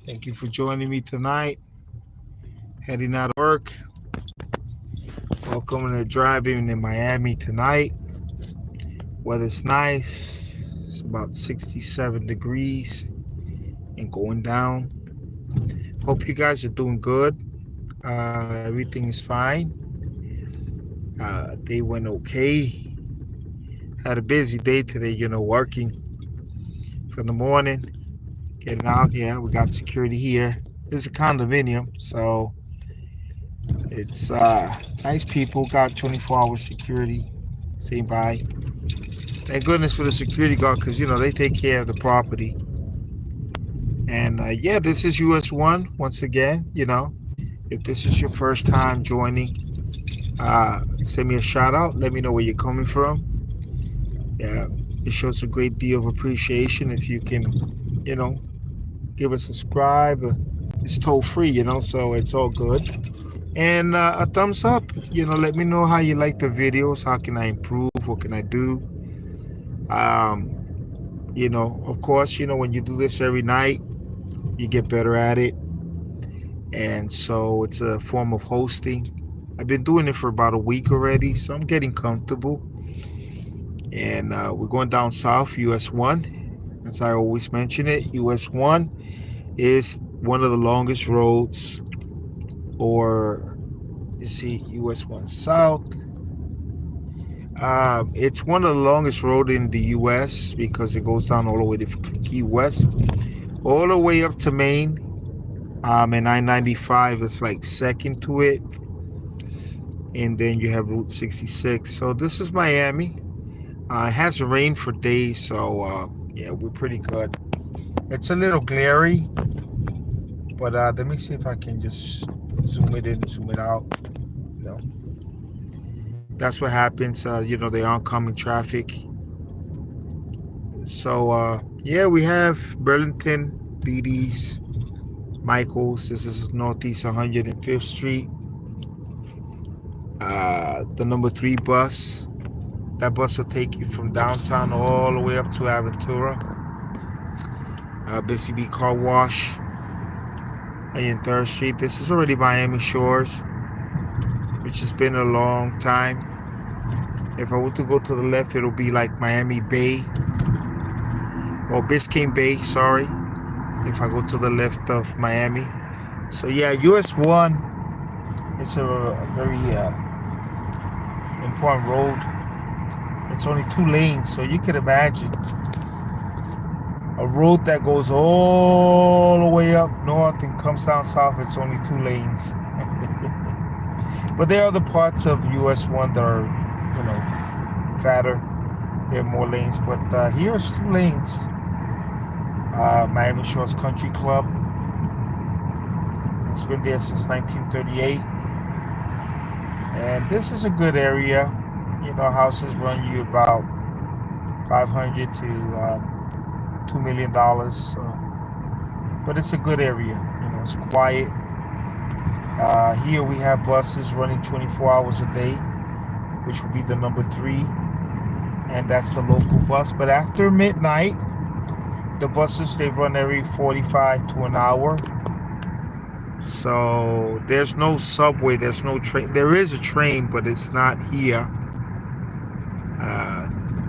Thank you for joining me tonight. Heading out of work. Welcome to driving in Miami tonight. Weather's nice. It's about 67 degrees and going down. Hope you guys are doing good. Everything is fine. Day went okay. Had a busy day today, working from the morning, getting out. Yeah, we got security here. It's a condominium, so it's nice people. Got 24-hour security. Say bye. Thank goodness for the security guard because, they take care of the property. And yeah, this is US 1 once again. If this is your first time joining, send me a shout out. Let me know where you're coming from. Yeah, it shows a great deal of appreciation if you can, give a subscribe. It's toll free, so it's all good. And a thumbs up. Let me know how you like the videos. How can I improve? What can I do? Of course, when you do this every night, you get better at it. And so it's a form of hosting. I've been doing it for about a week already, so I'm getting comfortable. And we're going down south, US 1. As I always mention it, US 1 is one of the longest roads, or you see US 1 South. It's one of the longest roads in the US because it goes down all the way to Key West, all the way up to Maine. And I-95 is like second to it. And then you have Route 66. So this is Miami. It hasn't rained for days, so yeah, we're pretty good. It's a little glary, but let me see if I can just zoom it in, zoom it out. That's what happens, the oncoming traffic. So yeah, we have Burlington, Leeds, Michaels. This is Northeast 105th Street. The number 3 bus. That bus will take you from downtown all the way up to Aventura. Busy Bee Car Wash, 103rd Street. This is already Miami Shores, which has been a long time. If I were to go to the left, it'll be like Miami Bay, or Biscayne Bay, sorry, if I go to the left of Miami. So yeah, US 1 is a very important road. It's only 2 lanes, so you can imagine a road that goes all the way up north and comes down south. It's only 2 lanes. But there are other parts of US 1 that are, fatter. There are more lanes, but here it's 2 lanes. Miami Shores Country Club. It's been there since 1938. And this is a good area. Houses run you about $500 to $2 million. But it's a good area. It's quiet. Here we have buses running 24 hours a day, which will be the number 3. And that's the local bus. But after midnight, the buses, they run every 45 to an hour. So there's no subway, there's no train. There is a train, but it's not here.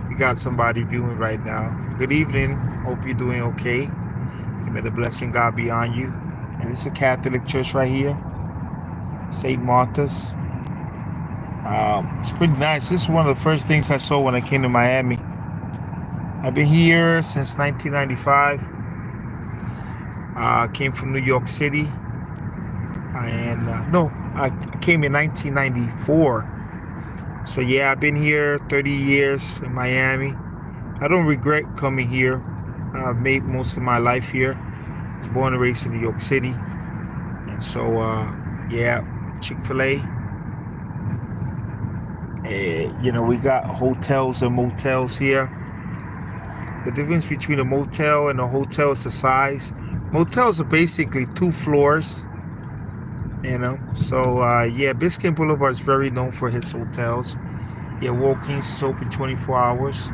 We got somebody viewing right now. Good evening. Hope you're doing okay. And may the blessing of God be on you. And it's a Catholic church right here, St. Martha's. It's pretty nice. This is one of the first things I saw when I came to Miami. I've been here since 1995. Came from New York City. And I came in 1994. So yeah, I've been here 30 years in Miami. I don't regret coming here. I've made most of my life here. I was born and raised in New York City. And so, yeah, Chick-fil-A. We got hotels and motels here. The difference between a motel and a hotel is the size. Motels are basically 2 floors. So yeah, Biscayne Boulevard is very known for his hotels. Yeah, Wilkins is open 24 hours,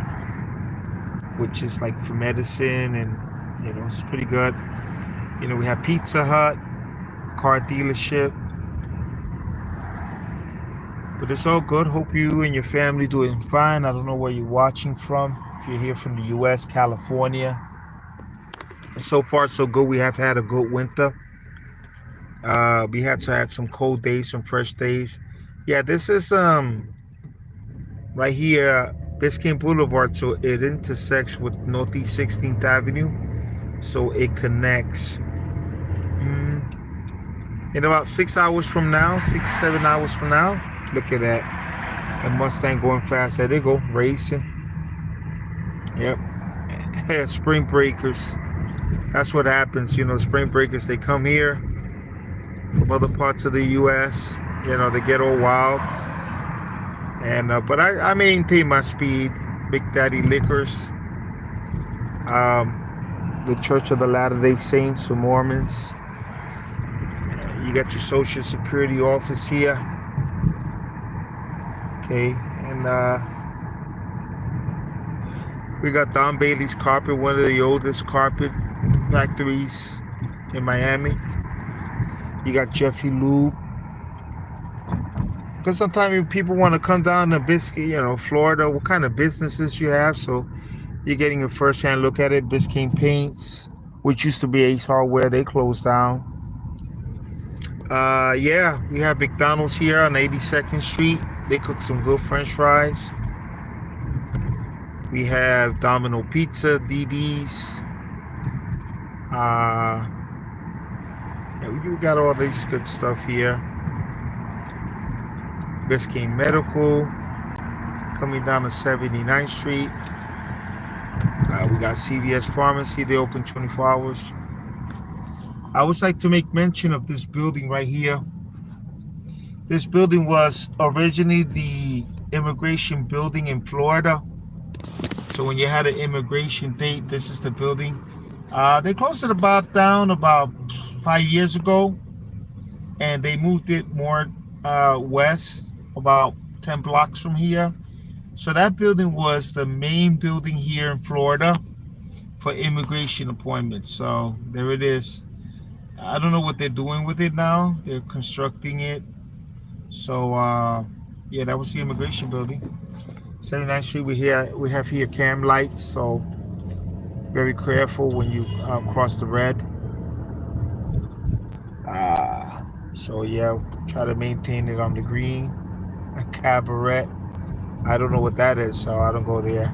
which is like for medicine, and it's pretty good. You know, we have Pizza Hut, car dealership. But it's all good. Hope you and your family doing fine. I don't know where you're watching from. If you're here from the U.S., California. So far, so good. We have had a good winter. We had to have some cold days, some fresh days. Yeah, this is right here, Biscayne Boulevard. So it intersects with Northeast 16th Avenue. So it connects. In about 6 hours from now, 7 hours from now, look at that. The Mustang going fast. There they go, racing. Yep. Spring breakers. That's what happens. You know, spring breakers, they come here from other parts of the U.S. You know, they get all wild. And but I maintain my speed. Big Daddy Liquors. The Church of the Latter-day Saints, the Mormons. You got your Social Security office here. Okay, and we got Don Bailey's Carpet, one of the oldest carpet factories in Miami. You got Jeffy Lube. Because sometimes people want to come down to Biscayne, you know, Florida, what kind of businesses you have. So you're getting a first-hand look at it. Biscayne Paints, which used to be Ace Hardware, they closed down. Yeah, we have McDonald's here on 82nd Street. They cook some good French fries. We have Domino Pizza, DD's. Yeah, we got all this good stuff here. Biscayne Medical, coming down to 79th Street. We got CVS Pharmacy. They open 24 hours. I always like to make mention of this building right here. This building was originally the immigration building in Florida. So when you had an immigration date, this is the building. They closed it down about 5 years ago, and they moved it more west, about 10 blocks from here. So that building was the main building here in Florida for immigration appointments. So there it is. I don't know what they're doing with it now. They're constructing it. So yeah, that was the immigration building. 79th Street, we have here cam lights, so very careful when you cross the red. So yeah, try to maintain it on the green. A cabaret. I don't know what that is, so I don't go there.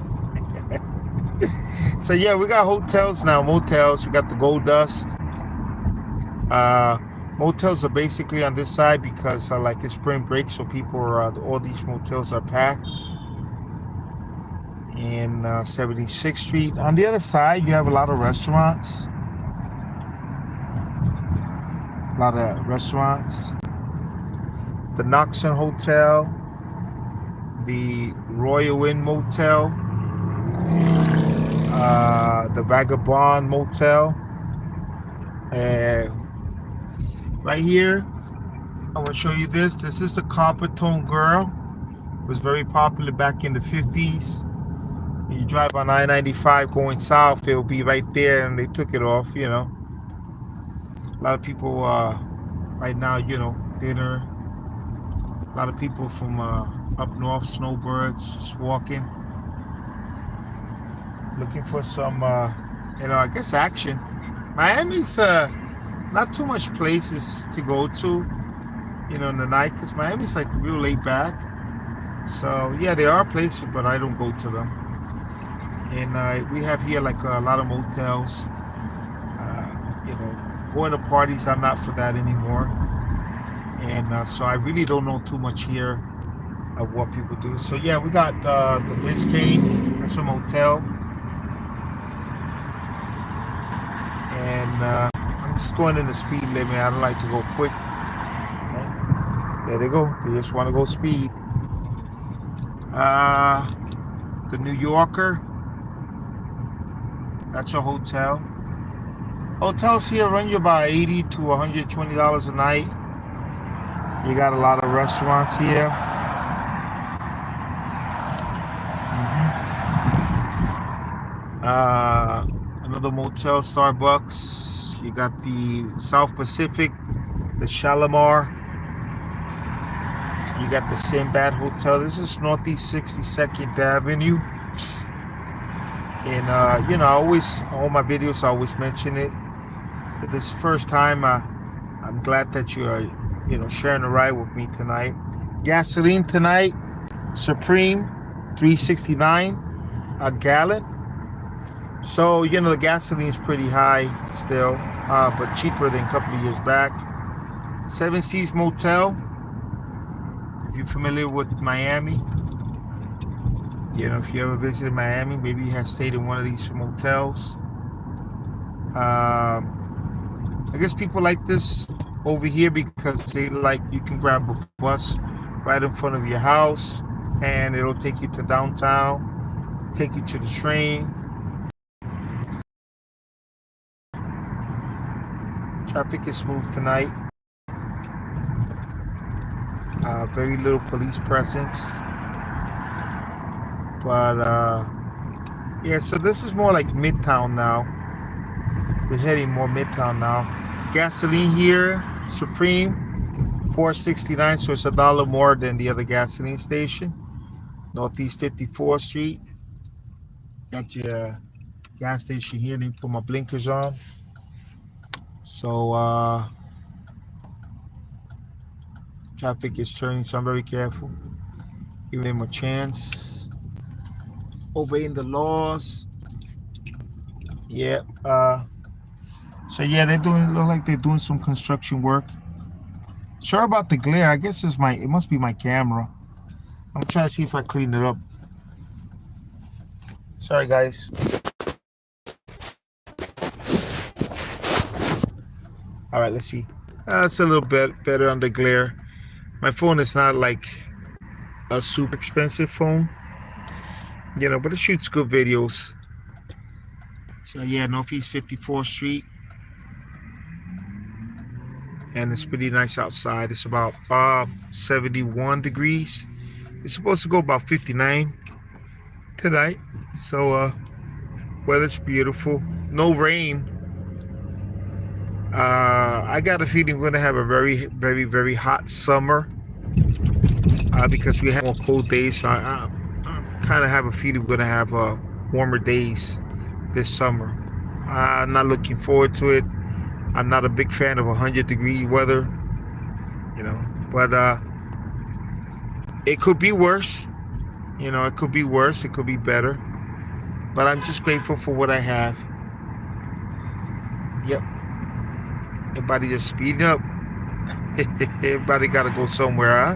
So yeah, we got hotels now, motels. We got the Gold Dust. Motels are basically on this side because like it's spring break, so people are all these motels are packed. In 76th Street. On the other side, you have a lot of restaurants. The Knoxon Hotel, the Royal Inn Motel, the Vagabond Motel. Right here, I want to show you this. This is the Copper Tone Girl. It was very popular back in the 50s. You drive on I-95 going south, it'll be right there, and they took it off, you know. A lot of people right now, you know, dinner. A lot of people from up north, snowbirds, just walking. Looking for some, you know, I guess action. Miami's not too much places to go to, you know, in the night, because Miami's like real laid back. So, yeah, there are places, but I don't go to them. And we have here like a lot of motels. You know, going to parties, I'm not for that anymore. And so I really don't know too much here of what people do. So yeah, we got the Biscayne. That's a motel. And I'm just going in the speed limit. I don't like to go quick. Okay. There they go. We just want to go speed. The New Yorker. That's a hotel. Hotels here run you about $80 to $120 a night. You got a lot of restaurants here. Another motel, Starbucks. You got the South Pacific, the Shalimar. You got the Sinbad Hotel. This is Northeast 62nd Avenue. And, always, all my videos, I always mention it. If it's the first time, I'm glad that you're, sharing a ride with me tonight. Gasoline tonight, Supreme, $3.69 a gallon. So, the gasoline is pretty high still, but cheaper than a couple of years back. Seven Seas Motel. If you're familiar with Miami, if you ever visited Miami, maybe you have stayed in one of these motels. I guess people like this over here because they like you can grab a bus right in front of your house and it'll take you to downtown, take you to the train. Traffic is smooth tonight. Very little police presence. But, yeah, so this is more like Midtown now. We're heading more Midtown now. Gasoline here, Supreme, $4.69, so it's $1 more than the other gasoline station. Northeast 54th Street. Got your gas station here. Let me put my blinkers on. So, traffic is turning, so I'm very careful. Giving them a chance. Obeying the laws. Yeah. So yeah, look like they're doing some construction work. Sorry about the glare. I guess it must be my camera. I'm trying to see if I clean it up. Sorry, guys. All right, let's see. It's a little bit better on the glare. My phone is not like a super expensive phone, but it shoots good videos. So yeah, Northeast 54th Street. And it's pretty nice outside. It's about 71 degrees. It's supposed to go about 59 tonight. So weather's beautiful. No rain. I got a feeling we're gonna have a very, very, very hot summer because we have more cold days. So I kind of have a feeling we're gonna have warmer days this summer. I'm not looking forward to it. I'm not a big fan of 100-degree weather, but it could be worse. It could be worse. It could be better. But I'm just grateful for what I have. Yep. Everybody just speeding up. Everybody got to go somewhere, huh?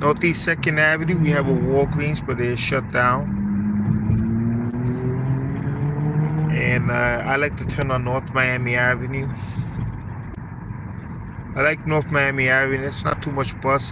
Northeast 2nd Avenue, we have a Walgreens, but they're shut down. And I like to turn on North Miami Avenue. I like North Miami Avenue. It's not too much buses.